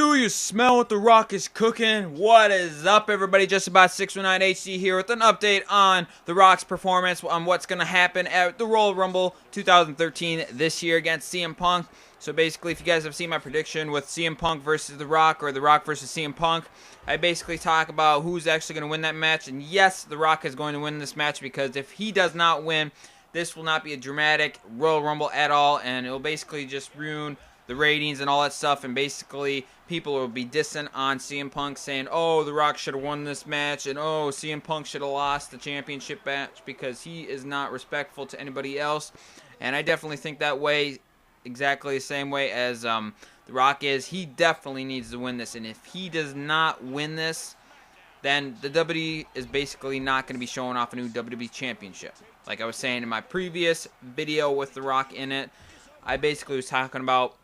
Do you smell what The Rock is cooking? What is up, everybody? Just about 619 HD here with an update on The Rock's performance, on what's going to happen at the Royal Rumble 2013 this year against CM Punk. So basically, if you guys have seen my prediction with CM Punk versus The Rock, or The Rock versus CM Punk, I basically talk about who's actually going to win that match. And yes, The Rock is going to win this match, because if he does not win, this will not be a dramatic Royal Rumble at all, and it will basically just ruin the ratings and all that stuff, and basically people will be dissing on CM Punk, saying, oh, The Rock should have won this match, and oh, CM Punk should have lost the championship match because he is not respectful to anybody else. And I definitely think that way, exactly the same way as The Rock is. He definitely needs to win this, and if he does not win this, then the WWE is basically not going to be showing off a new WWE Championship. Like I was saying in my previous video with The Rock in it, I basically was talking about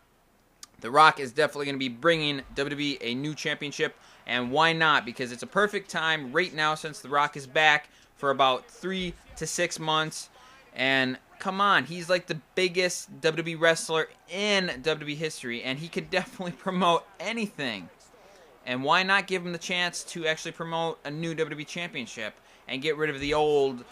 The Rock is definitely going to be bringing WWE a new championship, and why not? Because it's a perfect time right now, since The Rock is back for about 3 to 6 months, and come on, he's like the biggest WWE wrestler in WWE history, and he could definitely promote anything. And why not give him the chance to actually promote a new WWE championship and get rid of the old,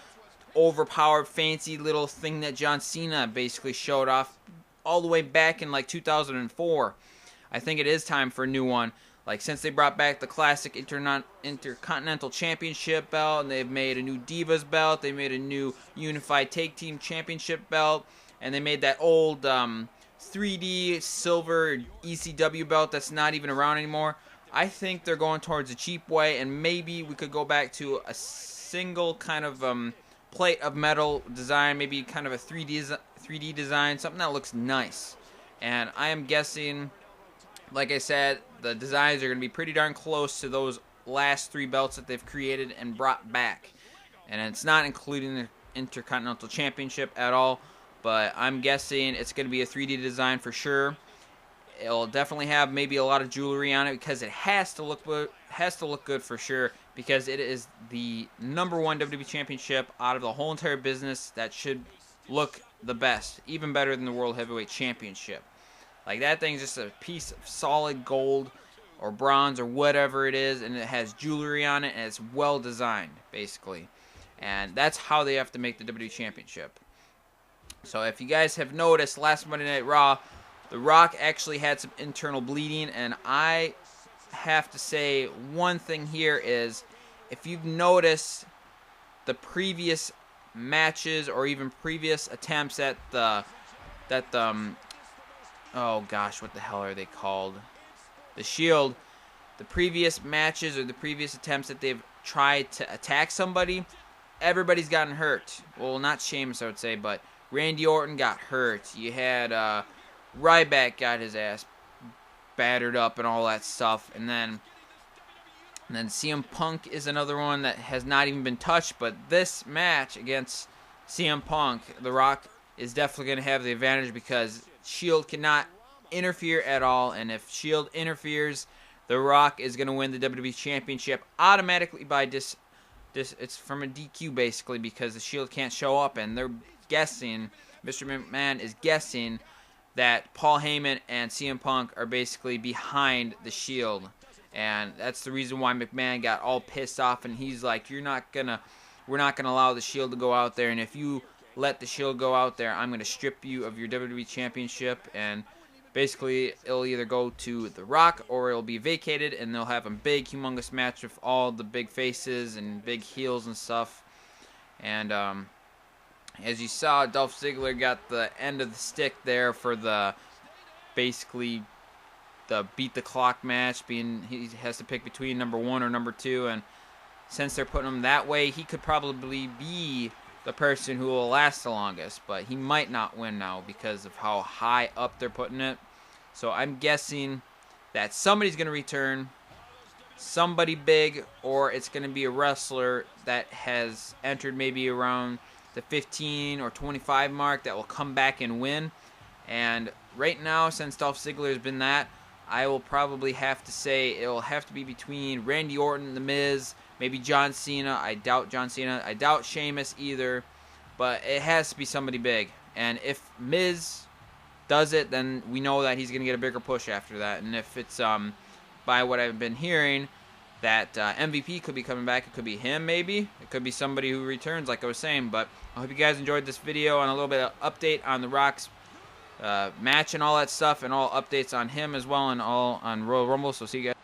overpowered, fancy little thing that John Cena basically showed off all the way back in like 2004. I think it is time for a new one. Like, since they brought back the classic Intercontinental Championship belt, and they've made a new Divas belt, they made a new Unified Tag Team Championship belt, and they made that old 3D silver ECW belt that's not even around anymore. I think they're going towards a cheap way, and maybe we could go back to a single kind of plate of metal design, maybe kind of a 3D design, something that looks nice. And I am guessing, like I said, the designs are going to be pretty darn close to those last 3 belts that they've created and brought back. And it's not including the Intercontinental Championship at all, but I'm guessing it's going to be a 3D design for sure. It'll definitely have maybe a lot of jewelry on it, because it has to look good for sure, because it is the #1 WWE Championship out of the whole entire business that should look the best, even better than the World Heavyweight Championship. Like, that thing's just a piece of solid gold or bronze or whatever it is, and it has jewelry on it, and it's well designed, basically. And that's how they have to make the WWE Championship. So if you guys have noticed, last Monday Night Raw, The Rock actually had some internal bleeding, and I have to say one thing here is, if you've noticed the previous matches or even previous attempts at oh gosh, what the hell are they called? The Shield. The previous matches or the previous attempts that they've tried to attack somebody, everybody's gotten hurt. Well, not Sheamus, I would say, but Randy Orton got hurt. You had Ryback got his ass battered up and all that stuff, and then CM Punk is another one that has not even been touched. But this match against CM Punk, The Rock is definitely going to have the advantage, because Shield cannot interfere at all, and if Shield interferes, The Rock is going to win the WWE Championship automatically by it's from a DQ, basically, because the Shield can't show up, and they're guessing, Mr. McMahon is guessing, that Paul Heyman and CM Punk are basically behind the Shield. And that's the reason why McMahon got all pissed off, and he's like, we're not gonna allow the Shield to go out there, and if you let the Shield go out there, I'm gonna strip you of your WWE Championship. And basically it'll either go to The Rock or it'll be vacated, and they'll have a big humongous match with all the big faces and big heels and stuff. And as you saw, Dolph Ziggler got the end of the stick there for basically the beat the clock match, being he has to pick between #1 or #2, and since they're putting him that way, he could probably be the person who will last the longest, but he might not win now because of how high up they're putting it. So I'm guessing that somebody's going to return, somebody big, or it's going to be a wrestler that has entered maybe around the 15 or 25 mark that will come back and win. And right now, since Dolph Ziggler has been that, I will probably have to say it will have to be between Randy Orton, The Miz, maybe John Cena. I doubt John Cena. I doubt Sheamus either. But it has to be somebody big. And if Miz does it, then we know that he's going to get a bigger push after that. And if it's by what I've been hearing, that MVP could be coming back. It could be him, maybe. It could be somebody who returns, like I was saying. But I hope you guys enjoyed this video on a little bit of update on The Rock's match and all that stuff, and all updates on him as well, and all on Royal Rumble. So see you guys.